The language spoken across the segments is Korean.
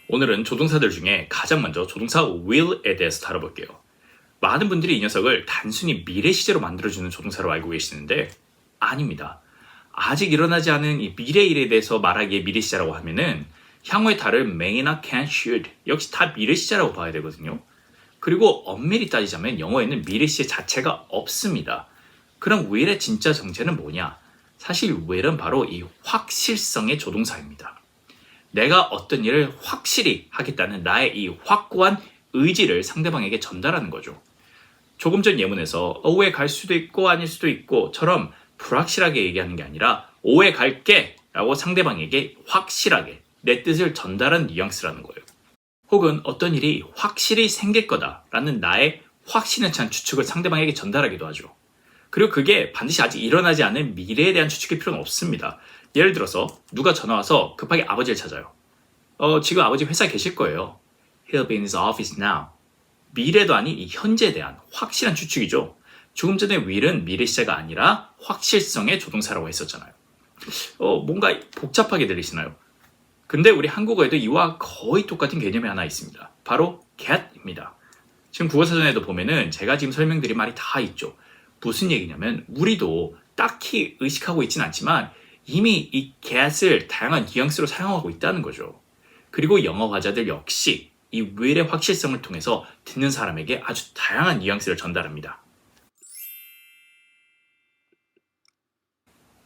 오늘은 조동사들 중에 가장 먼저 조동사 will에 대해서 다뤄볼게요. 많은 분들이 이 녀석을 단순히 미래 시제로 만들어주는 조동사로 알고 계시는데 아닙니다. 아직 일어나지 않은 이 미래 일에 대해서 말하기에 미래 시제라고 하면은 향후에 다를 may나 can, should 역시 다 미래 시제라고 봐야 되거든요. 그리고 엄밀히 따지자면 영어에는 미래 시제 자체가 없습니다. 그럼 will의 진짜 정체는 뭐냐? 사실 will은 바로 이 확실성의 조동사입니다. 내가 어떤 일을 확실히 하겠다는 나의 이 확고한 의지를 상대방에게 전달하는 거죠. 조금 전 예문에서 오해 갈 수도 있고 아닐 수도 있고 처럼 불확실하게 얘기하는 게 아니라 오해 갈게 라고 상대방에게 확실하게 내 뜻을 전달하는 뉘앙스라는 거예요. 혹은 어떤 일이 확실히 생길 거다라는 나의 확신에 찬 추측을 상대방에게 전달하기도 하죠. 그리고 그게 반드시 아직 일어나지 않은 미래에 대한 추측일 필요는 없습니다. 예를 들어서 누가 전화 와서 급하게 아버지를 찾아요. 지금 아버지 회사에 계실 거예요. He'll be in his office now. 미래도 아닌 이 현재에 대한 확실한 추측이죠. 조금 전에 will은 미래 시제가 아니라 확실성의 조동사라고 했었잖아요. 뭔가 복잡하게 들리시나요? 근데 우리 한국어에도 이와 거의 똑같은 개념이 하나 있습니다. 바로 get입니다. 지금 국어사전에도 보면은 제가 지금 설명드린 말이 다 있죠. 무슨 얘기냐면 우리도 딱히 의식하고 있진 않지만 이미 이 get을 다양한 뉘앙스로 사용하고 있다는 거죠. 그리고 영어 화자들 역시 이 will의 확실성을 통해서 듣는 사람에게 아주 다양한 뉘앙스를 전달합니다.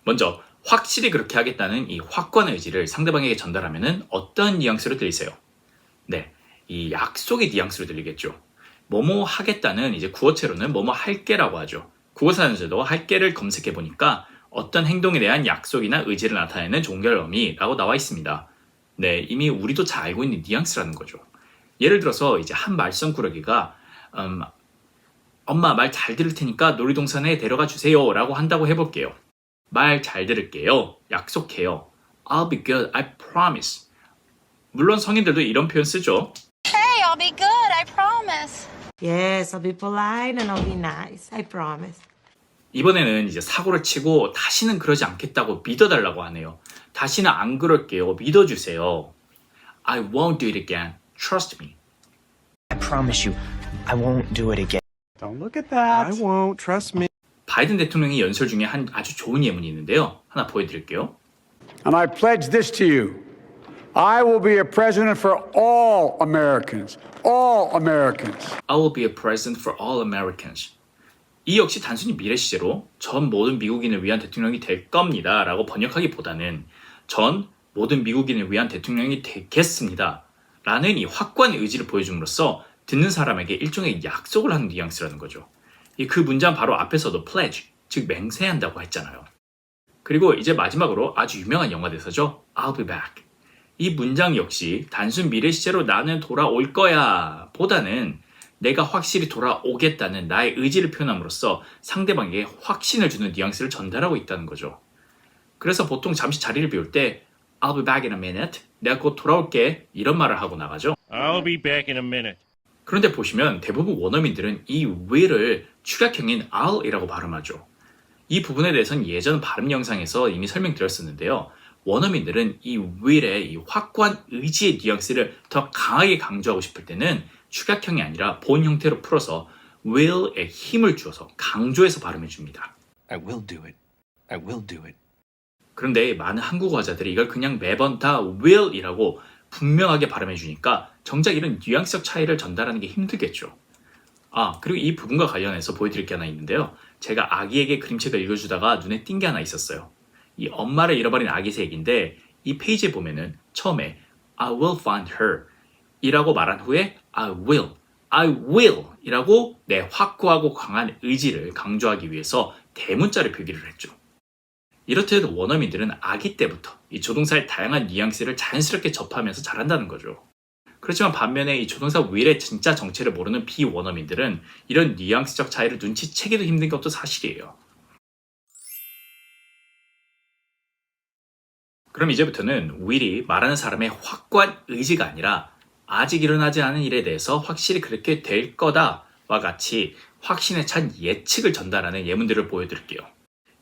먼저 확실히 그렇게 하겠다는 이 확고한 의지를 상대방에게 전달하면 어떤 뉘앙스로 들리세요? 네, 이 약속의 뉘앙스로 들리겠죠. 뭐뭐 하겠다는 이제 구어체로는 뭐뭐 할게라고 하죠. 국어사전에도 할게를 검색해 보니까 어떤 행동에 대한 약속이나 의지를 나타내는 종결 어미라고 나와 있습니다. 네, 이미 우리도 잘 알고 있는 뉘앙스라는 거죠. 예를 들어서 이제 한 말썽꾸러기가 엄마 말 잘 들을 테니까 놀이동산에 데려가 주세요 라고 한다고 해볼게요. 말 잘 들을게요. 약속해요. I'll be good, I promise. 물론 성인들도 이런 표현 쓰죠. Hey, I'll be good, I promise. Yes, I'll be polite and I'll be nice. I promise. 이번에는 이제 사고를 치고 다시는 그러지 않겠다고 믿어달라고 하네요. 다시는 안 그럴게요. 믿어주세요. I won't do it again. Trust me. I promise you, I won't do it again. Don't look at that. I won't. Trust me. 바이든 대통령이 연설 중에 한 아주 좋은 예문이 있는데요. 하나 보여드릴게요. And I pledge this to you. I will be a president for all Americans. All Americans. I will be a president for all Americans. 이 역시 단순히 미래 시제로 전 모든 미국인을 위한 대통령이 될 겁니다 라고 번역하기보다는 전 모든 미국인을 위한 대통령이 되겠습니다 라는 이 확고한 의지를 보여줌으로써 듣는 사람에게 일종의 약속을 하는 뉘앙스라는 거죠. 그 문장 바로 앞에서도 pledge, 즉 맹세한다고 했잖아요. 그리고 이제 마지막으로 아주 유명한 영화 대사죠. I'll be back. 이 문장 역시 단순 미래 시제로 나는 돌아올 거야 보다는 내가 확실히 돌아오겠다는 나의 의지를 표현함으로써 상대방에게 확신을 주는 뉘앙스를 전달하고 있다는 거죠. 그래서 보통 잠시 자리를 비울 때 I'll be back in a minute. 내가 곧 돌아올게. 이런 말을 하고 나가죠. I'll be back in a minute. 그런데 보시면 대부분 원어민들은 이 will을 축약형인 I'll이라고 발음하죠. 이 부분에 대해서는 예전 발음 영상에서 이미 설명드렸었는데요. 원어민들은 이 will의 이 확고한 의지의 뉘앙스를 더 강하게 강조하고 싶을 때는 축약형이 아니라 본 형태로 풀어서 will에 힘을 주어서 강조해서 발음해 줍니다. I will do it. I will do it. 그런데 많은 한국어자들이 이걸 그냥 매번 다 will이라고 분명하게 발음해 주니까 정작 이런 뉘앙스적 차이를 전달하는 게 힘들겠죠. 그리고 이 부분과 관련해서 보여드릴 게 하나 있는데요. 제가 아기에게 그림책을 읽어주다가 눈에 띈 게 하나 있었어요. 이 엄마를 잃어버린 아기 색인데 이 페이지에 보면은 처음에 I will find her 이라고 말한 후에 I will 이라고 내 확고하고 강한 의지를 강조하기 위해서 대문자를 표기를 했죠. 이렇듯 원어민들은 아기 때부터 이 조동사의 다양한 뉘앙스를 자연스럽게 접하면서 잘한다는 거죠. 그렇지만 반면에 이 조동사 will의 진짜 정체를 모르는 비원어민들은 이런 뉘앙스적 차이를 눈치채기도 힘든 것도 사실이에요. 그럼 이제부터는 will이 말하는 사람의 확고한 의지가 아니라 아직 일어나지 않은 일에 대해서 확실히 그렇게 될 거다와 같이 확신에 찬 예측을 전달하는 예문들을 보여드릴게요.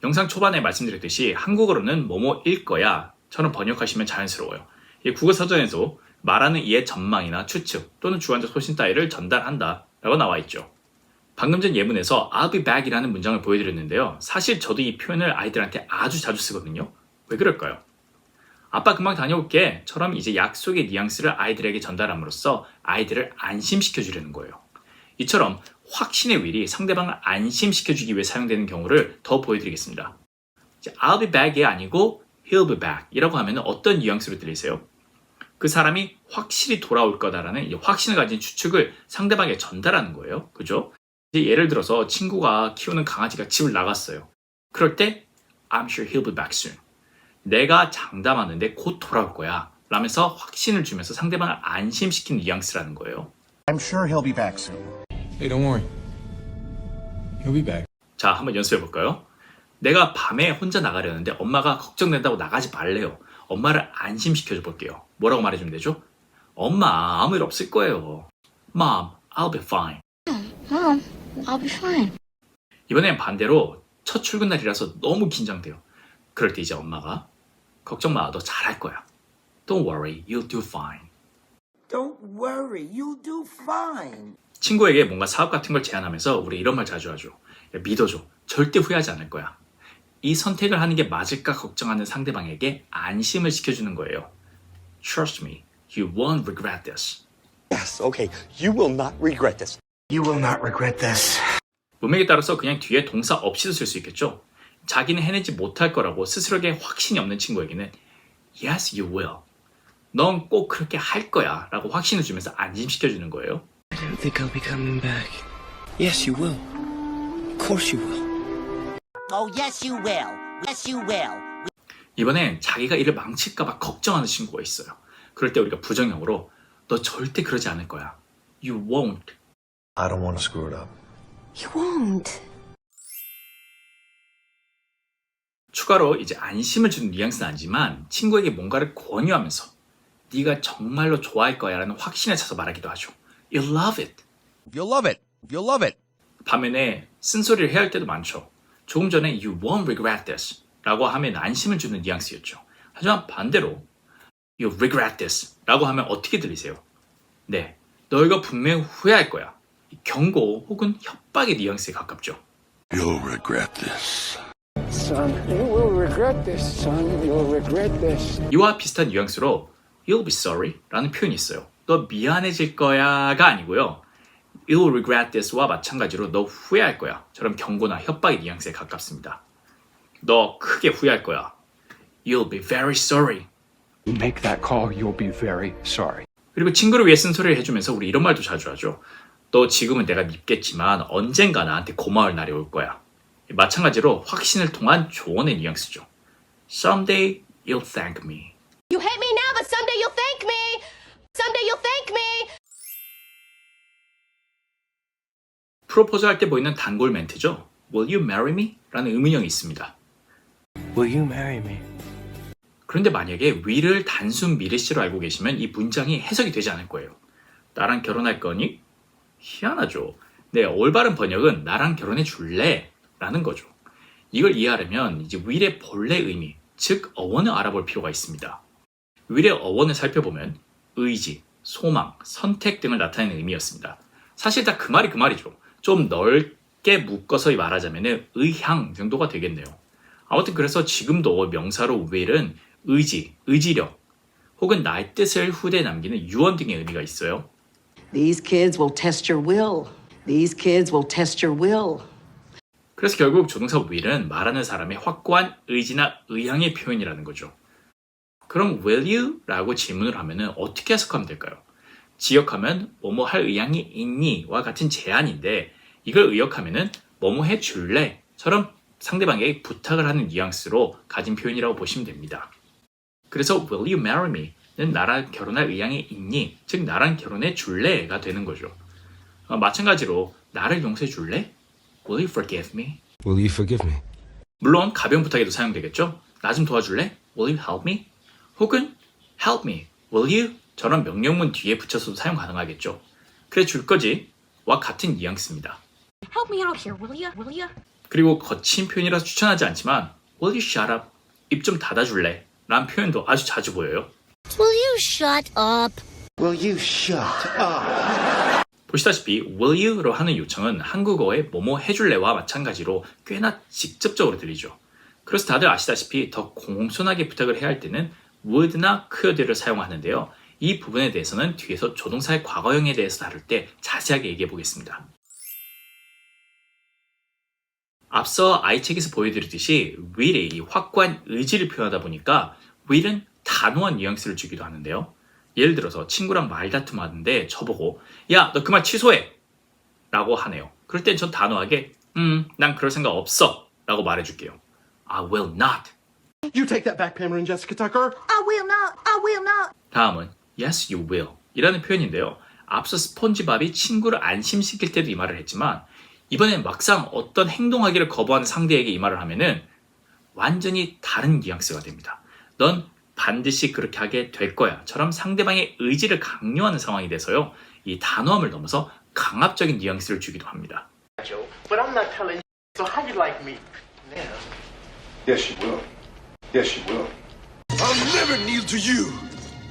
영상 초반에 말씀드렸듯이 한국어로는 뭐뭐일 거야 처럼 번역하시면 자연스러워요. 국어사전에도 말하는 이의 전망이나 추측 또는 주관적 소신 따위를 전달한다 라고 나와 있죠. 방금 전 예문에서 I'll be back이라는 문장을 보여드렸는데요. 사실 저도 이 표현을 아이들한테 아주 자주 쓰거든요. 왜 그럴까요? 아빠 금방 다녀올게 처럼 이제 약속의 뉘앙스를 아이들에게 전달함으로써 아이들을 안심시켜 주려는 거예요. 이처럼 확신의 will이 상대방을 안심시켜 주기 위해 사용되는 경우를 더 보여드리겠습니다. 이제 I'll be back이 아니고 He'll be back 이라고 하면 어떤 뉘앙스로 들리세요? 그 사람이 확실히 돌아올 거다라는 확신을 가진 추측을 상대방에게 전달하는 거예요. 그죠? 이제 예를 들어서 친구가 키우는 강아지가 집을 나갔어요. 그럴 때 I'm sure he'll be back soon. 내가 장담하는데 곧 돌아올 거야 라면서 확신을 주면서 상대방을 안심시키는 뉘앙스라는 거예요. I'm sure he'll be back soon. Hey, don't worry. He'll be back. 자, 한번 연습해 볼까요? 내가 밤에 혼자 나가려는데 엄마가 걱정된다고 나가지 말래요. 엄마를 안심시켜 줘 볼게요. 뭐라고 말해주면 되죠? 엄마, 아무 일 없을 거예요. Mom, I'll be fine. Mom, I'll be fine. 이번엔 반대로 첫 출근 날이라서 너무 긴장돼요. 그럴 때 이제 엄마가 걱정 마, 너 잘할 거야. Don't worry, you'll do fine. Don't worry, you'll do fine. 친구에게 뭔가 사업 같은 걸 제안하면서 우리 이런 말 자주 하죠. 야, 믿어줘. 절대 후회하지 않을 거야. 이 선택을 하는 게 맞을까 걱정하는 상대방에게 안심을 시켜주는 거예요. Trust me, you won't regret this. Yes, okay. You will not regret this. You will not regret this. 문맥에 따라서 그냥 뒤에 동사 없이도 쓸 수 있겠죠. 자기는 해내지 못할 거라고 스스로에게 확신이 없는 친구에게는 Yes, you will. 넌 꼭 그렇게 할 거야 라고 확신을 주면서 안심시켜주는 거예요. I don't think I'll be coming back. Yes, you will. Of course you will. Oh, yes, you will. Yes, you will. 이번엔 자기가 일을 망칠까 봐 걱정하는 친구가 있어요. 그럴 때 우리가 부정형으로 너 절대 그러지 않을 거야. You won't. I don't want to screw it up. You won't. 추가로 이제 안심을 주는 뉘앙스는 아니지만 친구에게 뭔가를 권유하면서 네가 정말로 좋아할 거야 라는 확신을 차서 말하기도 하죠. You'll love it. You'll love it. You'll love it. 반면에 쓴소리를 해야 할 때도 많죠. 조금 전에 You won't regret this 라고 하면 안심을 주는 뉘앙스였죠. 하지만 반대로 You regret this 라고 하면 어떻게 들리세요? 네, 너희가 분명히 후회할 거야. 경고 혹은 협박의 뉘앙스에 가깝죠. You'll regret this. Son, you will regret this, son. You'll regret this. 이와 비슷한 뉘앙스로 You'll be sorry 라는 표현이 있어요. 너 미안해질 거야가 아니고요. You'll regret this와 마찬가지로 너 후회할 거야 처럼 경고나 협박의 뉘앙스에 가깝습니다. 너 크게 후회할 거야. You'll be very sorry. You make that call, you'll be very sorry. 그리고 친구를 위해 쓴소리를 해주면서 우리 이런 말도 자주 하죠. 너 지금은 내가 밉겠지만 언젠가 나한테 고마울 날이 올 거야. 마찬가지로 확신을 통한 조언의 뉘앙스죠. Someday you'll thank me. You hate me now, but someday you'll thank me. Someday you'll thank me. 프로포즈 할 때 보이는 단골 멘트죠. Will you marry me? 라는 의문형이 있습니다. Will you marry me? 그런데 만약에 will을 단순 미래시로 알고 계시면 이 문장이 해석이 되지 않을 거예요. 나랑 결혼할 거니? 희한하죠. 네, 올바른 번역은 나랑 결혼해 줄래? 라는 거죠. 이걸 이해하려면 이제 will의 본래 의미, 즉 어원을 알아볼 필요가 있습니다. will의 어원을 살펴보면 의지, 소망, 선택 등을 나타내는 의미였습니다. 사실 다 그 말이죠. 좀 넓게 묶어서 말하자면 의향 정도가 되겠네요. 아무튼 그래서 지금도 명사로 will은 의지, 의지력, 혹은 나의 뜻을 후대에 남기는 유언 등의 의미가 있어요. These kids will test your will. These kids will test your will. 그래서 결국 조동사 will은 말하는 사람의 확고한 의지나 의향의 표현이라는 거죠. 그럼 will you? 라고 질문을 하면 어떻게 해석하면 될까요? 지역하면 뭐뭐 할 의향이 있니? 와 같은 제안인데 이걸 의역하면 뭐뭐 해줄래? 처럼 상대방에게 부탁을 하는 뉘앙스로 가진 표현이라고 보시면 됩니다. 그래서 will you marry me? 는 나랑 결혼할 의향이 있니? 즉 나랑 결혼해 줄래?가 되는 거죠. 마찬가지로 나를 용서해 줄래? Will you forgive me? Will you forgive me? 물론 가벼운 부탁에도 사용되겠죠. 나 좀 도와줄래? Will you help me? 혹은 help me, will you? 저런 명령문 뒤에 붙여서도 사용 가능하겠죠. 그래 줄 거지? 와 같은 뉘앙스입니다. Help me out here, will you? Will you? 그리고 거친 표현이라서 추천하지 않지만 will you shut up? 입 좀 닫아줄래? 라는 표현도 아주 자주 보여요. Will you shut up? Will you shut up? 보시다시피 will you로 하는 요청은 한국어의 뭐뭐 해줄래와 마찬가지로 꽤나 직접적으로 들리죠. 그래서 다들 아시다시피 더 공손하게 부탁을 해야 할 때는 would나 could를 사용하는데요. 이 부분에 대해서는 뒤에서 조동사의 과거형에 대해서 다룰 때 자세하게 얘기해 보겠습니다. 앞서 아이책에서 보여드렸듯이 will이 이 확고한 의지를 표현하다 보니까 will은 단호한 뉘앙스를 주기도 하는데요. 예를 들어서 친구랑 말다툼 하는데 저보고 야, 너 그 말 취소해! 라고 하네요. 그럴 땐 전 단호하게 난 그럴 생각 없어! 라고 말해줄게요. I will not. You take that back, Pamela and Jessica Tucker. I will not. I will not. 다음은 yes, you will 이라는 표현인데요. 앞서 스폰지밥이 친구를 안심시킬 때도 이 말을 했지만 이번엔 막상 어떤 행동하기를 거부하는 상대에게 이 말을 하면은 완전히 다른 뉘앙스가 됩니다. 넌 반드시 그렇게 하게 될 거야 처럼 상대방의 의지를 강요하는 상황이 돼서요. 이 단호함을 넘어서 강압적인 뉘앙스를 주기도 합니다. But I'm not telling you. So how you like me now? Yes, you will. Yes, you will. I'll never kneel to you.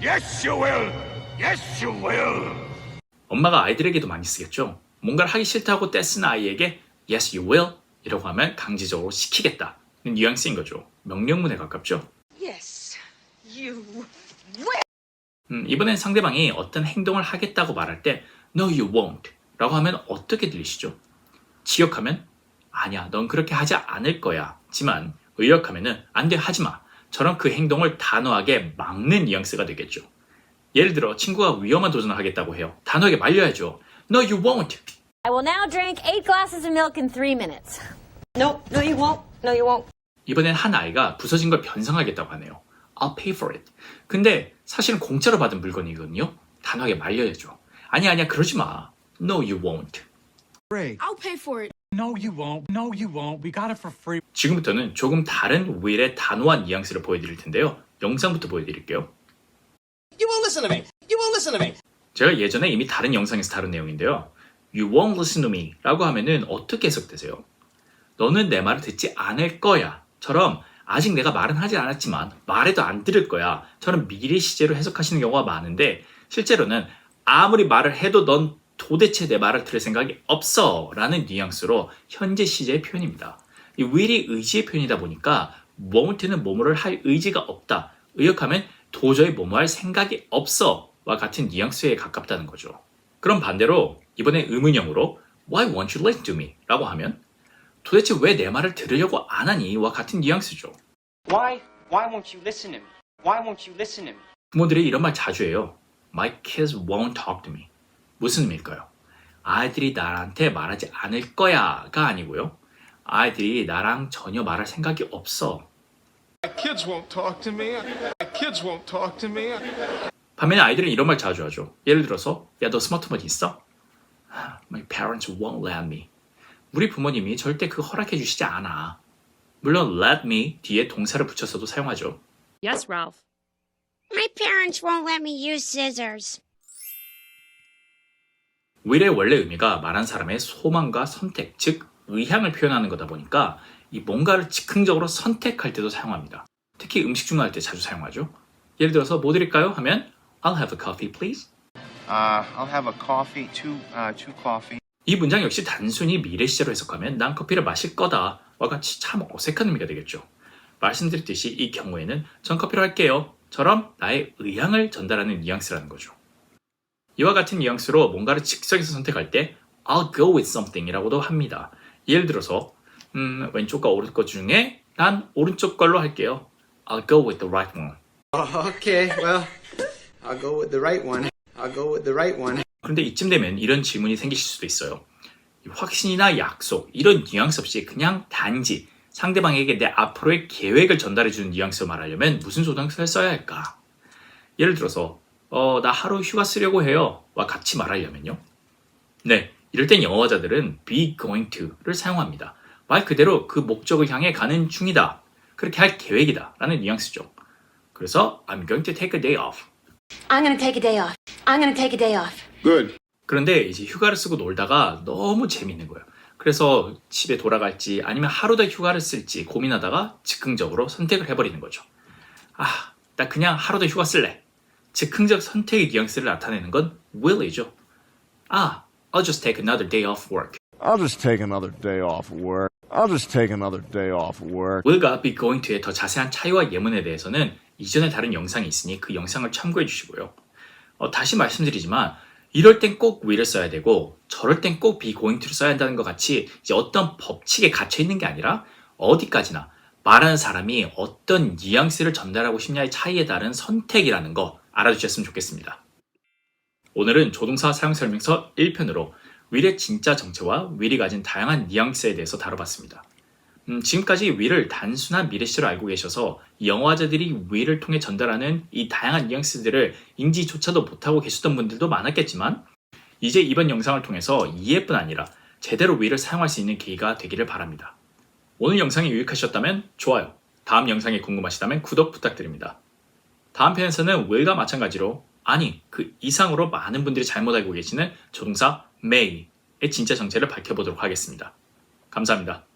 Yes, you will. Yes, you will. 엄마가 아이들에게도 많이 쓰겠죠. 뭔가를 하기 싫다고 떼쓴 아이에게 yes, you will 이라고 하면 강제적으로 시키겠다는 뉘앙스인 거죠. 명령문에 가깝죠. Yes, you will. 이번엔 상대방이 어떤 행동을 하겠다고 말할 때 no, you won't 라고 하면 어떻게 들리시죠? 지역하면 아니야, 넌 그렇게 하지 않을 거야. 지만 의역하면은 안 돼, 하지 마. 처럼 그 행동을 단호하게 막는 뉘앙스가 되겠죠. 예를 들어 친구가 위험한 도전을 하겠다고 해요. 단호하게 말려야죠. No, you won't. I will now drink 8 glasses of milk in 3 minutes. No, no, you won't. No, you won't. 이번엔 한 아이가 부서진 걸 변상하겠다고 하네요. I'll pay for it. 근데 사실은 공짜로 받은 물건이거든요. 단호하게 말려야죠. 아니야, 그러지 마. No, you won't. I'll pay for it. No, you won't. No, you won't. We got it for free. 지금부터는 조금 다른 will의 단호한 뉘앙스를 보여드릴 텐데요. 영상부터 보여드릴게요. You won't listen to me. You won't listen to me. 제가 예전에 이미 다른 영상에서 다룬 내용인데요. You won't listen to me 라고 하면은 어떻게 해석되세요? 너는 내 말을 듣지 않을 거야 처럼 아직 내가 말은 하지 않았지만 말해도 안 들을 거야 처럼 미래 시제로 해석하시는 경우가 많은데 실제로는 아무리 말을 해도 넌 도대체 내 말을 들을 생각이 없어 라는 뉘앙스로 현재 시제의 표현입니다. 이 will이 의지의 표현이다 보니까 won't는 뭐뭐를 할 의지가 없다. 의역하면 도저히 뭐뭐 할 생각이 없어 와 같은 뉘앙스에 가깝다는 거죠. 그럼 반대로 이번에 의문형으로 Why won't you listen to me? 라고 하면 도대체 왜 내 말을 들으려고 안 하니? 와 같은 뉘앙스죠. Why won't you listen to me? Why won't you listen to me? 부모들이 이런 말 자주 해요. My kids won't talk to me. 무슨 의미일까요? 아이들이 나한테 말하지 않을 거야가 아니고요. 아이들이 나랑 전혀 말할 생각이 없어. My kids won't talk to me. My kids won't talk to me. 반면에 아이들은 이런 말 자주 하죠. 예를 들어서 야, 너 스마트폰 있어? My parents won't let me. 우리 부모님이 절대 그거 허락해 주시지 않아. 물론 let me 뒤에 동사를 붙여서도 사용하죠. Yes, Ralph. My parents won't let me use scissors. will의 원래 의미가 말한 사람의 소망과 선택, 즉 의향을 표현하는 거다 보니까 이 뭔가를 즉흥적으로 선택할 때도 사용합니다. 특히 음식 주문할 때 자주 사용하죠. 예를 들어서 뭐 드릴까요? 하면 I'll have a coffee, please. I'll have a coffee, two coffee. 이 문장 역시 단순히 미래 시제로 해석하면 난 커피를 마실 거다 와 같이 참 어색한 의미가 되겠죠. 말씀드렸듯이 이 경우에는 전 커피로 할게요 처럼 나의 의향을 전달하는 뉘앙스라는 거죠. 이와 같은 뉘앙스로 뭔가를 즉석에서 선택할 때 I'll go with something 이라고도 합니다. 예를 들어서 왼쪽과 오른쪽 중에 난 오른쪽 걸로 할게요. I'll go with the right one. Okay, well, I'll go with the right one. I'll go with the right one. 그런데 이쯤 되면 이런 질문이 생기실 수도 있어요. 확신이나 약속 이런 뉘앙스 없이 그냥 단지 상대방에게 내 앞으로의 계획을 전달해주는 뉘앙스로 말하려면 무슨 조동사를 써야 할까? 예를 들어서 나 하루 휴가 쓰려고 해요 와 같이 말하려면요. 네, 이럴 땐 영어자들은 be going to를 사용합니다. 말 그대로 그 목적을 향해 가는 중이다. 그렇게 할 계획이다 라는 뉘앙스죠. 그래서 I'm going to take a day off. I'm gonna take a day off. I'm gonna take a day off. Good. 그런데 이제 휴가를 쓰고 놀다가 너무 재밌는 거예요. 그래서 집에 돌아갈지 아니면 하루 더 휴가를 쓸지 고민하다가 즉흥적으로 선택을 해버리는 거죠. 나 그냥 하루 더 휴가 쓸래. 즉흥적 선택의 뉘앙스를 나타내는 건 will이죠. 아, I'll just take another day off work. I'll just take another day off work. I'll just take another day off work. will과 be going to의 더 자세한 차이와 예문에 대해서는 이전에 다른 영상이 있으니 그 영상을 참고해 주시고요. 다시 말씀드리지만 이럴 땐 꼭 will을 써야 되고 저럴 땐 꼭 be going to를 써야 한다는 것 같이 이제 어떤 법칙에 갇혀 있는 게 아니라 어디까지나 말하는 사람이 어떤 뉘앙스를 전달하고 싶냐의 차이에 따른 선택이라는 거 알아주셨으면 좋겠습니다. 오늘은 조동사 사용 설명서 1편으로 will의 진짜 정체와 will이 가진 다양한 뉘앙스에 대해서 다뤄봤습니다. 지금까지 will을 단순한 미래 시제로 알고 계셔서 영어화자들이 will을 통해 전달하는 이 다양한 뉘앙스들을 인지조차도 못하고 계셨던 분들도 많았겠지만 이제 이번 영상을 통해서 이해뿐 아니라 제대로 will을 사용할 수 있는 계기가 되기를 바랍니다. 오늘 영상이 유익하셨다면 좋아요, 다음 영상이 궁금하시다면 구독 부탁드립니다. 다음 편에서는 will과 마찬가지로 아니 그 이상으로 많은 분들이 잘못 알고 계시는 조동사 may의 진짜 정체를 밝혀보도록 하겠습니다. 감사합니다.